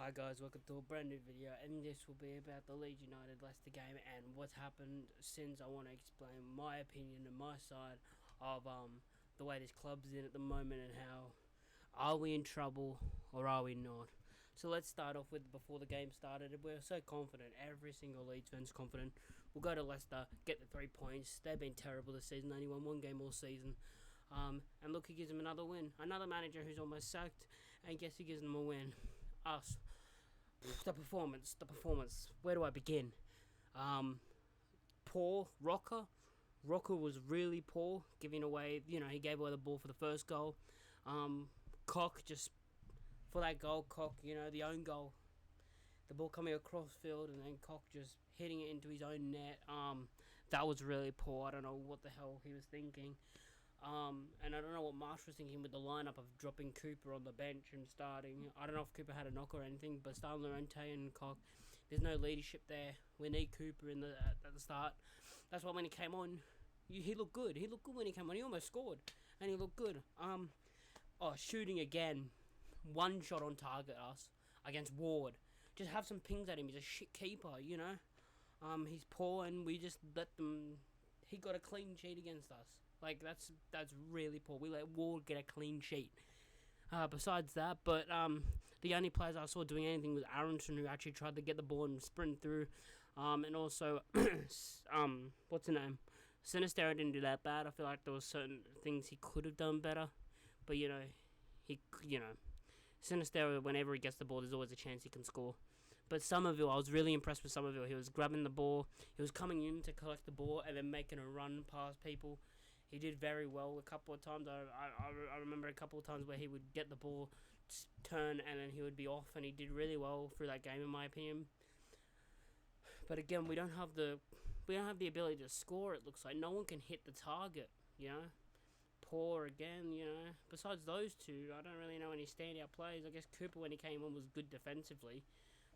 Hi guys, welcome to a brand new video, and this will be about the Leeds United Leicester game and what's happened since. I want to explain my opinion and my side of the way this club's in at the moment and how are we in trouble or are we not. So let's start off with before the game started. We're so confident, every single Leeds fan's confident. We'll go to Leicester, get the 3 points. They've been terrible this season, only won one game all season. And look, he gives them another win. Another manager who's almost sacked, and guess who gives them a win? Us. The performance. Where do I begin? Poor. Rocker was really poor, giving away, he gave away the ball for the first goal. Koch, just for that goal, the own goal. The ball coming across field and then Koch just hitting it into his own net. That was really poor. I don't know what the hell he was thinking. And I don't know what Marsh was thinking with the lineup of dropping Cooper on the bench and starting. I don't know if Cooper had a knock or anything, but starting Llorente and Koch, there's no leadership there. We need Cooper at the start. That's why when he came on, he looked good. He looked good when he came on. He almost scored, and he looked good. Shooting again, one shot on target us against Ward. Just have some pings at him. He's a shit keeper, He's poor, and we just let them. He got a clean sheet against us. Like, that's really poor. We let Ward get a clean sheet. Besides that, but the only players I saw doing anything was Aronson, who actually tried to get the ball and sprint through. And also, what's the name? Sinister didn't do that bad. I feel like there was certain things he could have done better. But, Sinister, whenever he gets the ball, there's always a chance he can score. But Somerville, I was really impressed with Somerville. He was grabbing the ball. He was coming in to collect the ball and then making a run past people. He did very well a couple of times. I remember a couple of times where he would get the ball, turn, and then he would be off, and he did really well through that game, in my opinion. But again, we don't have the ability to score. It looks like no one can hit the target. Poor again. Besides those two, I don't really know any standout players. I guess Cooper, when he came on, was good defensively.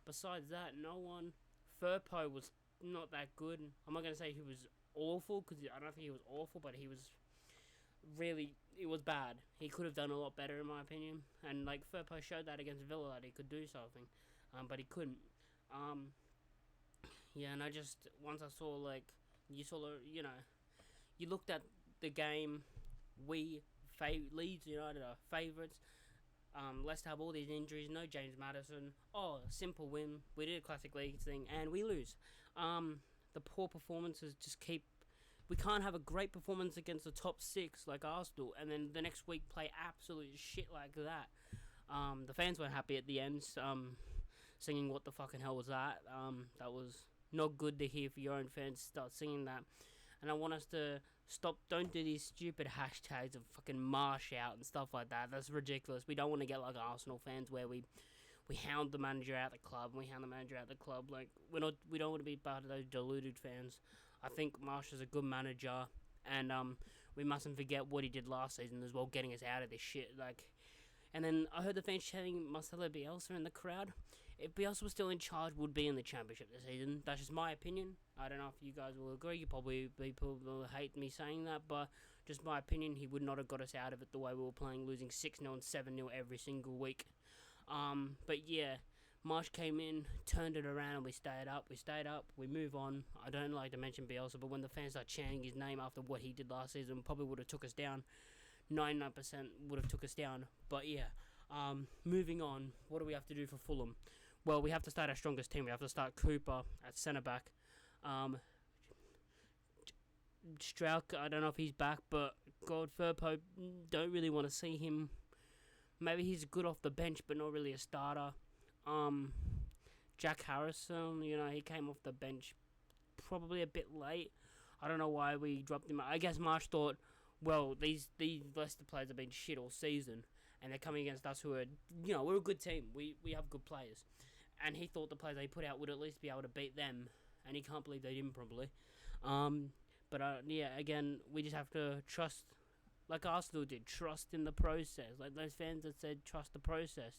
Besides that, no one. Firpo was not that good. I'm not going to say he was awful, because I don't think he was awful, but he was bad. He could have done a lot better, in my opinion. And Firpo showed that against Villa that he could do something, but he couldn't. And I just, once I saw you looked at the game. Leeds United are favourites. Leicester have all these injuries. No James Maddison. Simple win. We did a classic Leeds thing, and we lose. The poor performances just keep. We can't have a great performance against the top 6 like Arsenal, and then the next week play absolute shit like that. The fans weren't happy at the end, singing "What the fucking hell was that?" That was not good to hear for your own fans start singing that. And I want us to stop. Don't do these stupid hashtags of fucking Marsh out and stuff like that. That's ridiculous. We don't want to get like Arsenal fans where we hound the manager out of the club. We don't want to be part of those deluded fans. I think Marsh is a good manager, and we mustn't forget what he did last season as well, getting us out of this shit. And then I heard the fans chanting Marcelo Bielsa in the crowd. If Bielsa was still in charge, would be in the championship this season. That's just my opinion. I don't know if you guys will agree. People will hate me saying that, but just my opinion, he would not have got us out of it the way we were playing, losing 6-0 and 7-0 every single week. But yeah, Marsh came in, turned it around, and we stayed up, we move on. I don't like to mention Bielsa, but when the fans start chanting his name after what he did last season, probably would have took us down. 99% would have took us down. But yeah, moving on. What do we have to do for Fulham? Well, we have to start our strongest team. We have to start Cooper at centre-back. Strauch, I don't know if he's back, but God, Firpo, don't really want to see him. Maybe he's good off the bench, but not really a starter. Jack Harrison, he came off the bench probably a bit late. I don't know why we dropped him. I guess Marsh thought, well, these Leicester players have been shit all season, and they're coming against us who are, we're a good team. We have good players. And he thought the players they put out would at least be able to beat them, and he can't believe they didn't probably. Again, we just have to trust, like Arsenal did, trust in the process. Like those fans that said, trust the process.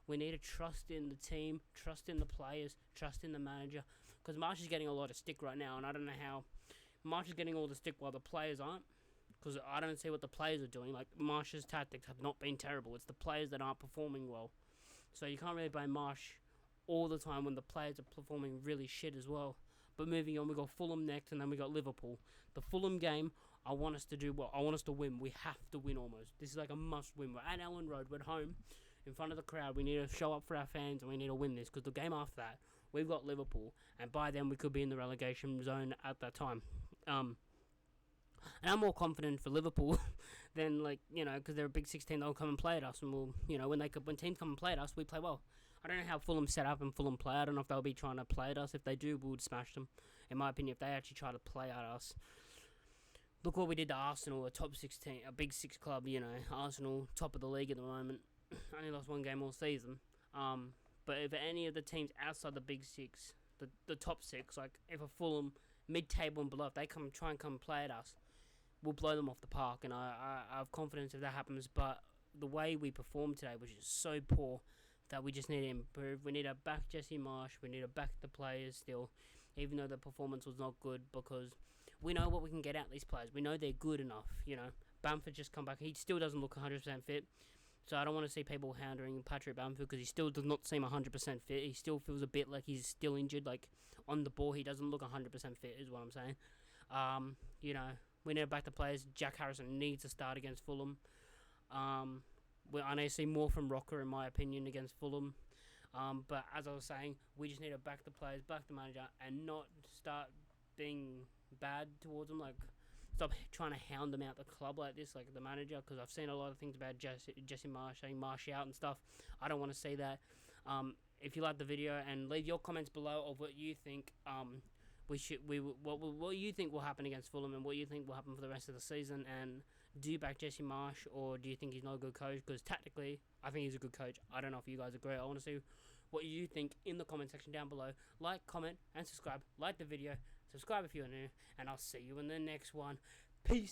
We need to trust in the team, trust in the players, trust in the manager. Because Marsh is getting a lot of stick right now, and I don't know how Marsh is getting all the stick while the players aren't. Because I don't see what the players are doing. Like, Marsh's tactics have not been terrible. It's the players that aren't performing well. So you can't really blame Marsh all the time when the players are performing really shit as well. But moving on, we got Fulham next, and then we got Liverpool. The Fulham game, I want us to do well. I want us to win. We have to win almost. This is like a must-win. We're at Ellen Road. We're at home, in front of the crowd. We need to show up for our fans, and we need to win this. Because the game after that, we've got Liverpool, and by then we could be in the relegation zone at that time. And I'm more confident for Liverpool than, like, because they're a big 16. They'll come and play at us, and we'll, when teams come and play at us, we play well. I don't know how Fulham set up and Fulham play. I don't know if they'll be trying to play at us. If they do, we would smash them. In my opinion, if they actually try to play at us. Look what we did to Arsenal, a top 16, a big 6 club, Arsenal, top of the league at the moment. Only lost one game all season. But if any of the teams outside the big 6, the top 6, like if a Fulham, mid-table and below, if they try and come play at us, we'll blow them off the park. And I have confidence if that happens. But the way we performed today was just so poor that we just need to improve. We need to back Jesse Marsh. We need to back the players still, even though the performance was not good, because we know what we can get out of these players. We know they're good enough, Bamford just come back. He still doesn't look 100% fit, so I don't want to see people hounding Patrick Bamford because he still does not seem 100% fit. He still feels a bit like he's still injured. Like, on the ball, he doesn't look 100% fit, is what I'm saying. We need to back the players. Jack Harrison needs to start against Fulham. I need to see more from Rocker, in my opinion, against Fulham. But as I was saying, we just need to back the players, back the manager, and not start being bad towards them. Like, stop trying to hound them out the club like this, like the manager, because I've seen a lot of things about Jesse Marsh, saying Marsh out and stuff. I don't want to see that. If you like the video, and leave your comments below of what you think what you think will happen against Fulham, and what you think will happen for the rest of the season. And do you back Jesse Marsh, or do you think he's not a good coach? Because tactically, I think he's a good coach. I don't know if you guys agree. I want to see what you think in the comment section down below. Like, comment, and subscribe. Like the video. Subscribe if you're new. And I'll see you in the next one. Peace.